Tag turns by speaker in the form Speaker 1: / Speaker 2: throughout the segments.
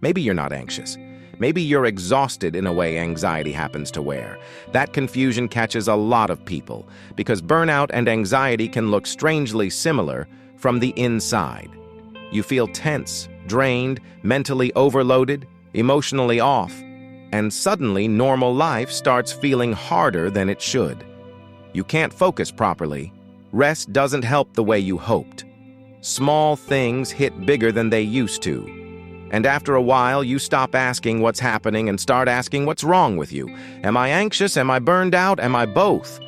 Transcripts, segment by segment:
Speaker 1: Maybe you're not anxious. Maybe you're exhausted in a way anxiety happens to wear. That confusion catches a lot of people because burnout and anxiety can look strangely similar from the inside. You feel tense, drained, mentally overloaded, emotionally off, and suddenly normal life starts feeling harder than it should. You can't focus properly. Rest doesn't help the way you hoped. Small things hit bigger than they used to. And after a while, you stop asking what's happening and start asking what's wrong with you. Am I anxious? Am I burned out? Am I both?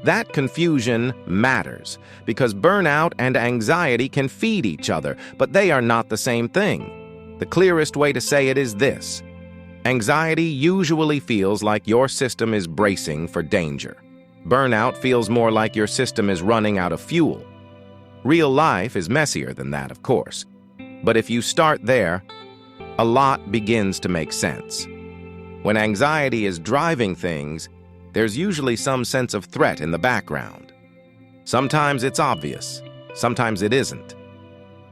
Speaker 1: That confusion matters because burnout and anxiety can feed each other, but they are not the same thing. The clearest way to say it is this: anxiety usually feels like your system is bracing for danger. Burnout feels more like your system is running out of fuel. Real life is messier than that, of course. But if you start there, a lot begins to make sense. When anxiety is driving things, there's usually some sense of threat in the background. Sometimes it's obvious, sometimes it isn't.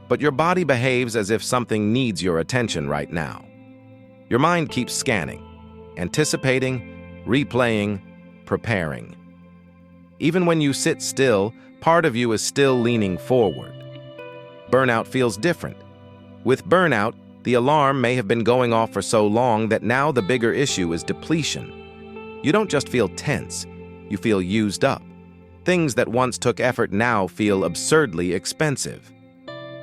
Speaker 1: But your body behaves as if something needs your attention right now. Your mind keeps scanning, anticipating, replaying, preparing. Even when you sit still, part of you is still leaning forward. Burnout feels different. With burnout, the alarm may have been going off for so long that now the bigger issue is depletion. You don't just feel tense, you feel used up. Things that once took effort now feel absurdly expensive.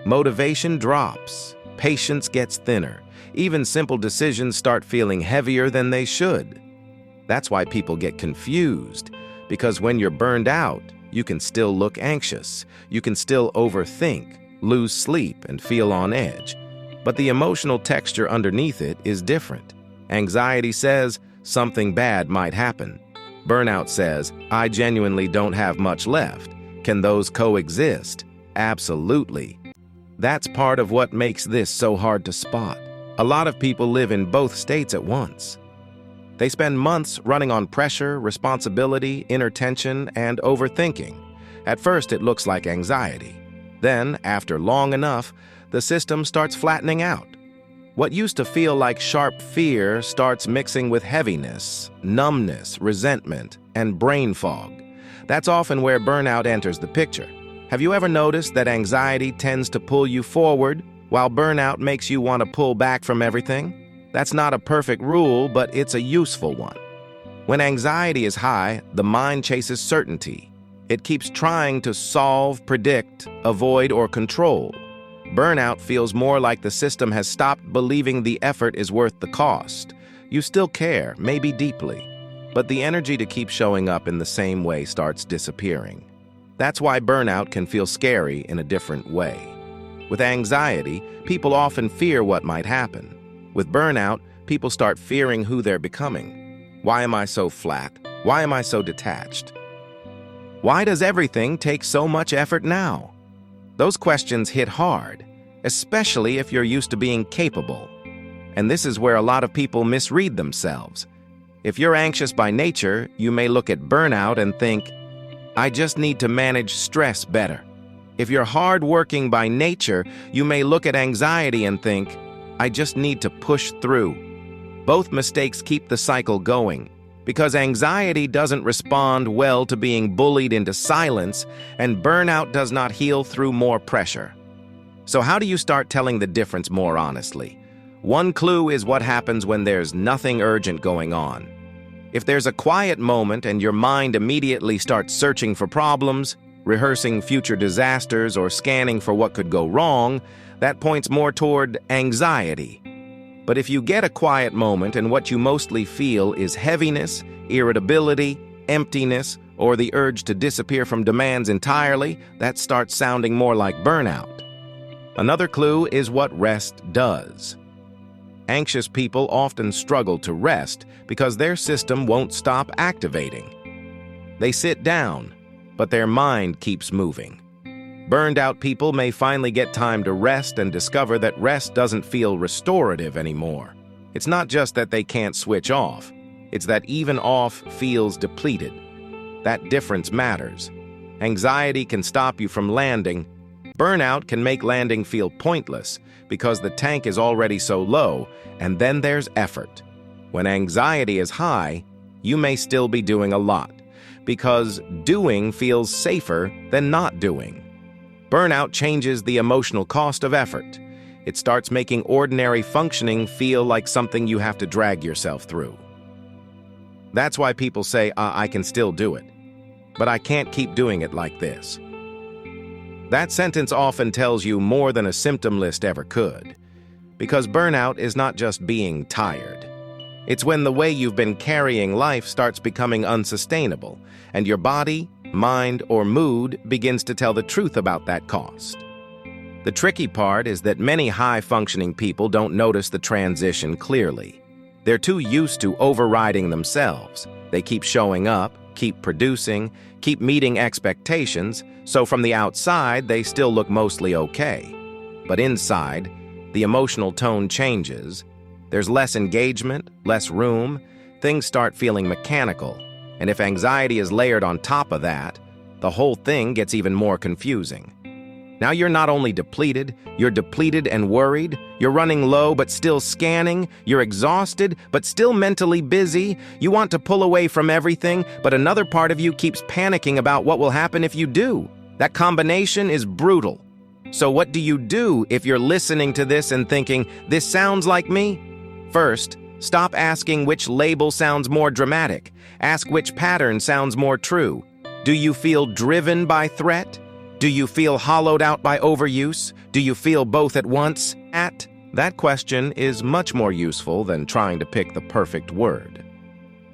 Speaker 1: Motivation drops, patience gets thinner, even simple decisions start feeling heavier than they should. That's why people get confused, because when you're burned out, you can still look anxious, you can still overthink, lose sleep, and feel on edge. But the emotional texture underneath it is different. Anxiety says something bad might happen. Burnout says, I genuinely don't have much left. Can those coexist? Absolutely. That's part of what makes this so hard to spot. A lot of people live in both states at once. They spend months running on pressure, responsibility, inner tension, and overthinking. At first, it looks like anxiety. Then, after long enough, the system starts flattening out. What used to feel like sharp fear starts mixing with heaviness, numbness, resentment, and brain fog. That's often where burnout enters the picture. Have you ever noticed that anxiety tends to pull you forward, while burnout makes you want to pull back from everything? That's not a perfect rule, but it's a useful one. When anxiety is high, the mind chases certainty. It keeps trying to solve, predict, avoid, or control. Burnout feels more like the system has stopped believing the effort is worth the cost. You still care, maybe deeply, but the energy to keep showing up in the same way starts disappearing. That's why burnout can feel scary in a different way. With anxiety, people often fear what might happen. With burnout, people start fearing who they're becoming. Why am I so flat? Why am I so detached? Why does everything take so much effort now? Those questions hit hard, especially if you're used to being capable. And this is where a lot of people misread themselves. If you're anxious by nature, you may look at burnout and think, I just need to manage stress better. If you're hardworking by nature, you may look at anxiety and think, I just need to push through. Both mistakes keep the cycle going, because anxiety doesn't respond well to being bullied into silence, and burnout does not heal through more pressure. So how do you start telling the difference more honestly? One clue is what happens when there's nothing urgent going on. If there's a quiet moment and your mind immediately starts searching for problems, rehearsing future disasters, or scanning for what could go wrong, that points more toward anxiety. But if you get a quiet moment and what you mostly feel is heaviness, irritability, emptiness, or the urge to disappear from demands entirely, that starts sounding more like burnout. Another clue is what rest does. Anxious people often struggle to rest because their system won't stop activating. They sit down, but their mind keeps moving. Burned out people may finally get time to rest and discover that rest doesn't feel restorative anymore. It's not just that they can't switch off, it's that even off feels depleted. That difference matters. Anxiety can stop you from landing. Burnout can make landing feel pointless because the tank is already so low, and then there's effort. When anxiety is high, you may still be doing a lot, because doing feels safer than not doing. Burnout changes the emotional cost of effort. It starts making ordinary functioning feel like something you have to drag yourself through. That's why people say, I can still do it, but I can't keep doing it like this. That sentence often tells you more than a symptom list ever could, because burnout is not just being tired. It's when the way you've been carrying life starts becoming unsustainable, and your body, mind, or mood begins to tell the truth about that cost. The tricky part is that many high-functioning people don't notice the transition clearly. They're too used to overriding themselves. They keep showing up, keep producing, keep meeting expectations, so from the outside, they still look mostly okay. But inside, the emotional tone changes. There's less engagement, less room, things start feeling mechanical, and if anxiety is layered on top of that, the whole thing gets even more confusing. Now you're not only depleted, you're depleted and worried, you're running low but still scanning, you're exhausted but still mentally busy, you want to pull away from everything, but another part of you keeps panicking about what will happen if you do. That combination is brutal. So what do you do if you're listening to this and thinking, this sounds like me? First, stop asking which label sounds more dramatic. Ask which pattern sounds more true. Do you feel driven by threat? Do you feel hollowed out by overuse? Do you feel both at once? That question is much more useful than trying to pick the perfect word.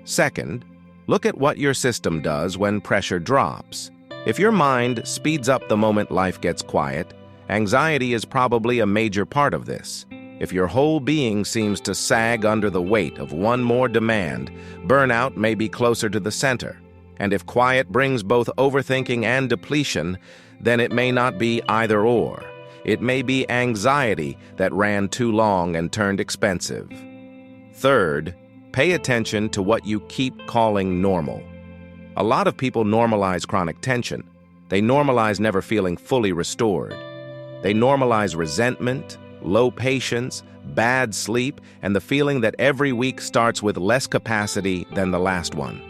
Speaker 1: Second, look at what your system does when pressure drops. If your mind speeds up the moment life gets quiet, anxiety is probably a major part of this. If your whole being seems to sag under the weight of one more demand, burnout may be closer to the center. And if quiet brings both overthinking and depletion, then it may not be either or. It may be anxiety that ran too long and turned expensive. Third, pay attention to what you keep calling normal. A lot of people normalize chronic tension. They normalize never feeling fully restored. They normalize resentment, low patience, bad sleep, and the feeling that every week starts with less capacity than the last one.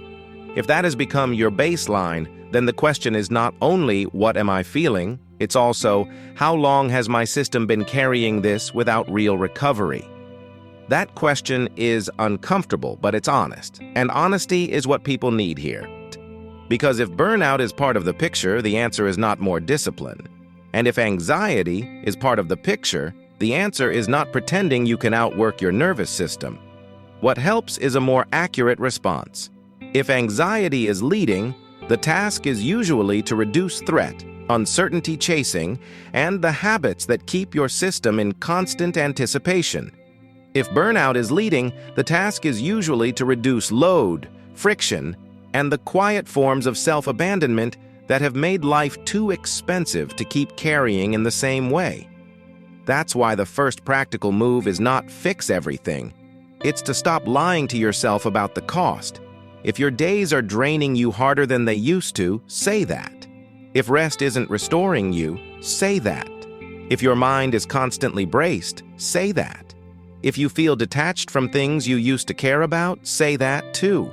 Speaker 1: If that has become your baseline, then the question is not only what am I feeling, it's also how long has my system been carrying this without real recovery? That question is uncomfortable, but it's honest, and honesty is what people need here. Because if burnout is part of the picture, the answer is not more discipline. And if anxiety is part of the picture, the answer is not pretending you can outwork your nervous system. What helps is a more accurate response. If anxiety is leading, the task is usually to reduce threat, uncertainty chasing, and the habits that keep your system in constant anticipation. If burnout is leading, the task is usually to reduce load, friction, and the quiet forms of self-abandonment that have made life too expensive to keep carrying in the same way. That's why the first practical move is not fix everything. It's to stop lying to yourself about the cost. If your days are draining you harder than they used to, say that. If rest isn't restoring you, say that. If your mind is constantly braced, say that. If you feel detached from things you used to care about, say that too.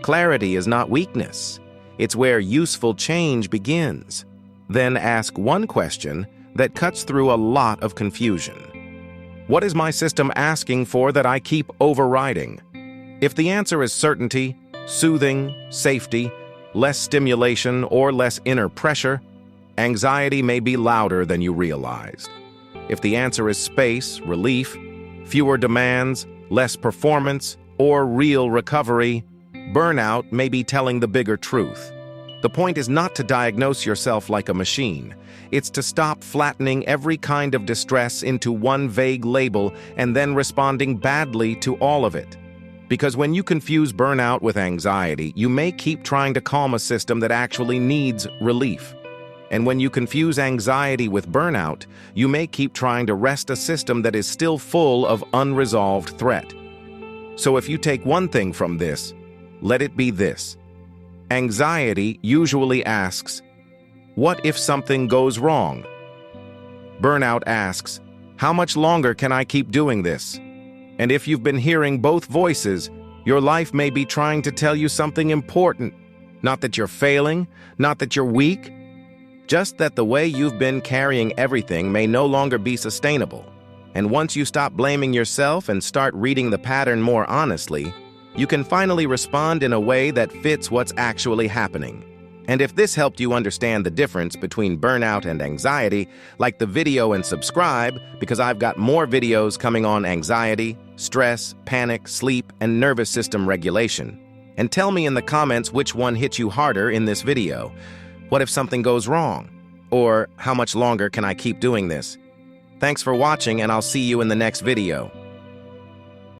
Speaker 1: Clarity is not weakness. It's where useful change begins. Then ask one question that cuts through a lot of confusion. What is my system asking for that I keep overriding? If the answer is certainty, soothing, safety, less stimulation, or less inner pressure, anxiety may be louder than you realized. If the answer is space, relief, fewer demands, less performance, or real recovery, burnout may be telling the bigger truth. The point is not to diagnose yourself like a machine. It's to stop flattening every kind of distress into one vague label and then responding badly to all of it. Because when you confuse burnout with anxiety, you may keep trying to calm a system that actually needs relief. And when you confuse anxiety with burnout, you may keep trying to rest a system that is still full of unresolved threat. So if you take one thing from this, let it be this. Anxiety usually asks, what if something goes wrong? Burnout asks, How much longer can I keep doing this? And if you've been hearing both voices, your life may be trying to tell you something important. Not that you're failing, not that you're weak, just that the way you've been carrying everything may no longer be sustainable. And once you stop blaming yourself and start reading the pattern more honestly, you can finally respond in a way that fits what's actually happening. And if this helped you understand the difference between burnout and anxiety, like the video and subscribe, because I've got more videos coming on anxiety, stress, panic, sleep, and nervous system regulation. And tell me in the comments which one hit you harder in this video. What if something goes wrong? Or how much longer can I keep doing this? Thanks for watching, and I'll see you in the next video.